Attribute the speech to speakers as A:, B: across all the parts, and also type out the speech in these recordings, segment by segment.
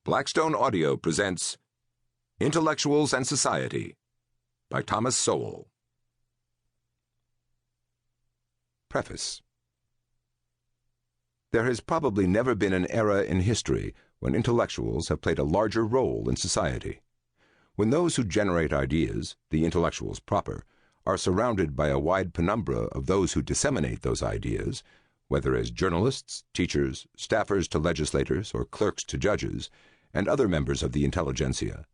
A: Blackstone Audio presents Intellectuals and Society by Thomas Sowell. Preface. There has probably never been an era in history when intellectuals have played a larger role in society. When those who generate ideas, the intellectuals proper, are surrounded by a wide penumbra of those who disseminate those ideas, whether as journalists, teachers, staffers to legislators, or clerks to judges, and other members of the intelligentsia,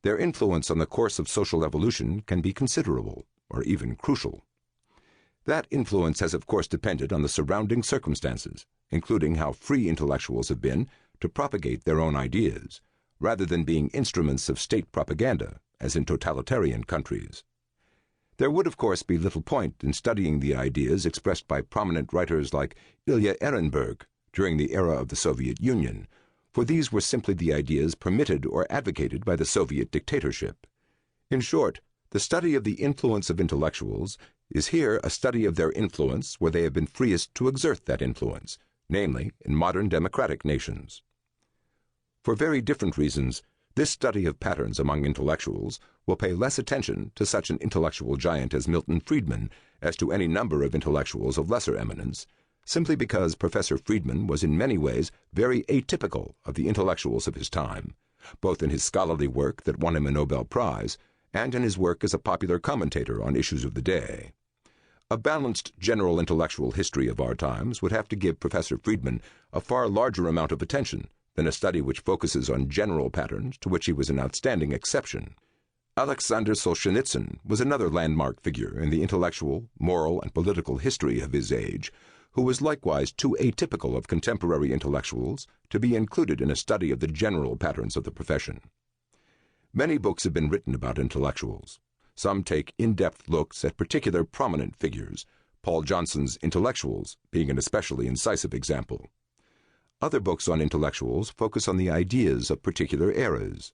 A: their influence on the course of social evolution can be considerable, or even crucial. That influence has of course depended on the surrounding circumstances, including how free intellectuals have been to propagate their own ideas, rather than being instruments of state propaganda, as in totalitarian countries. There would of course be little point in studying the ideas expressed by prominent writers like Ilya Ehrenberg during the era of the Soviet Union, for these were simply the ideas permitted or advocated by the Soviet dictatorship. In short, the study of the influence of intellectuals is here a study of their influence where they have been freest to exert that influence, namely in modern democratic nations. For very different reasons, this study of patterns among intellectuals will pay less attention to such an intellectual giant as Milton Friedman as to any number of intellectuals of lesser eminence, simply because Professor Friedman was in many ways very atypical of the intellectuals of his time, both in his scholarly work that won him a Nobel Prize and in his work as a popular commentator on issues of the day. A balanced general intellectual history of our times would have to give Professor Friedman a far larger amount of attention than a study which focuses on general patterns to which he was an outstanding exception. Alexander Solzhenitsyn was another landmark figure in the intellectual, moral, and political history of his age, who was likewise too atypical of contemporary intellectuals to be included in a study of the general patterns of the profession. Many books have been written about intellectuals. Some take in-depth looks at particular prominent figures, Paul Johnson's Intellectuals being an especially incisive example. Other books on intellectuals focus on the ideas of particular eras.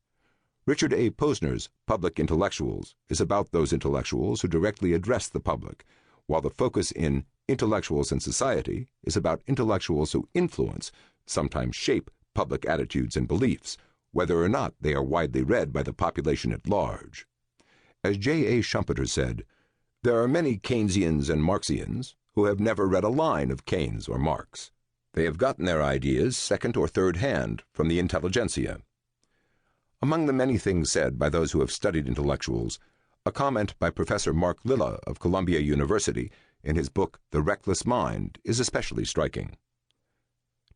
A: Richard A. Posner's Public Intellectuals is about those intellectuals who directly address the public, while the focus in Intellectuals and Society is about intellectuals who influence, sometimes shape, public attitudes and beliefs, whether or not they are widely read by the population at large. As J. A. Schumpeter said, "There are many Keynesians and Marxians who have never read a line of Keynes or Marx. They have gotten their ideas second or third hand from the intelligentsia." Among the many things said by those who have studied intellectuals, a comment by Professor Mark Lilla of Columbia University in his book The Reckless Mind is especially striking.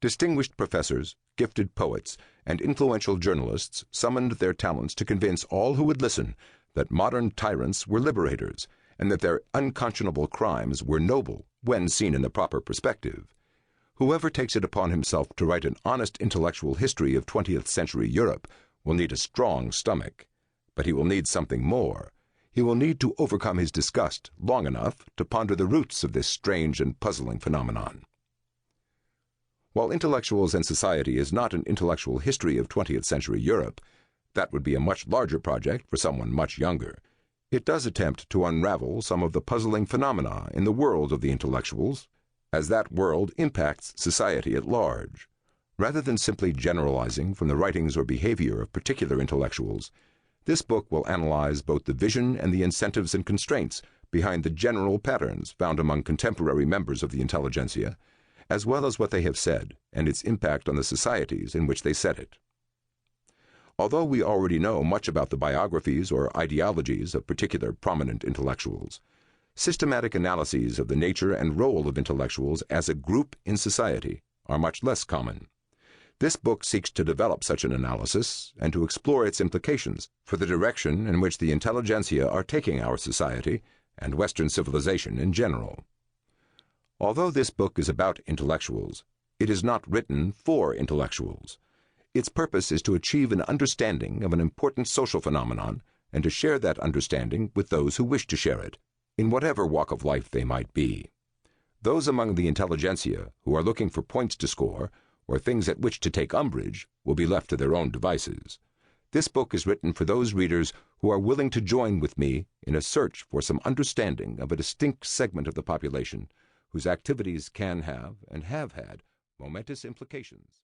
A: Distinguished professors, gifted poets, and influential journalists summoned their talents to convince all who would listen that modern tyrants were liberators and that their unconscionable crimes were noble when seen in the proper perspective. Whoever takes it upon himself to write an honest intellectual history of 20th century Europe will need a strong stomach, but he will need something more. He will need to overcome his disgust long enough to ponder the roots of this strange and puzzling phenomenon. While Intellectuals and Society is not an intellectual history of 20th century Europe, that would be a much larger project for someone much younger. It does attempt to unravel some of the puzzling phenomena in the world of the intellectuals, as that world impacts society at large. Rather than simply generalizing from the writings or behavior of particular intellectuals, this book will analyze both the vision and the incentives and constraints behind the general patterns found among contemporary members of the intelligentsia, as well as what they have said and its impact on the societies in which they said it. Although we already know much about the biographies or ideologies of particular prominent intellectuals, systematic analyses of the nature and role of intellectuals as a group in society are much less common. This book seeks to develop such an analysis and to explore its implications for the direction in which the intelligentsia are taking our society and Western civilization in general. Although this book is about intellectuals, it is not written for intellectuals. Its purpose is to achieve an understanding of an important social phenomenon and to share that understanding with those who wish to share it, in whatever walk of life they might be. Those among the intelligentsia who are looking for points to score or things at which to take umbrage will be left to their own devices. This book is written for those readers who are willing to join with me in a search for some understanding of a distinct segment of the population whose activities can have and have had momentous implications.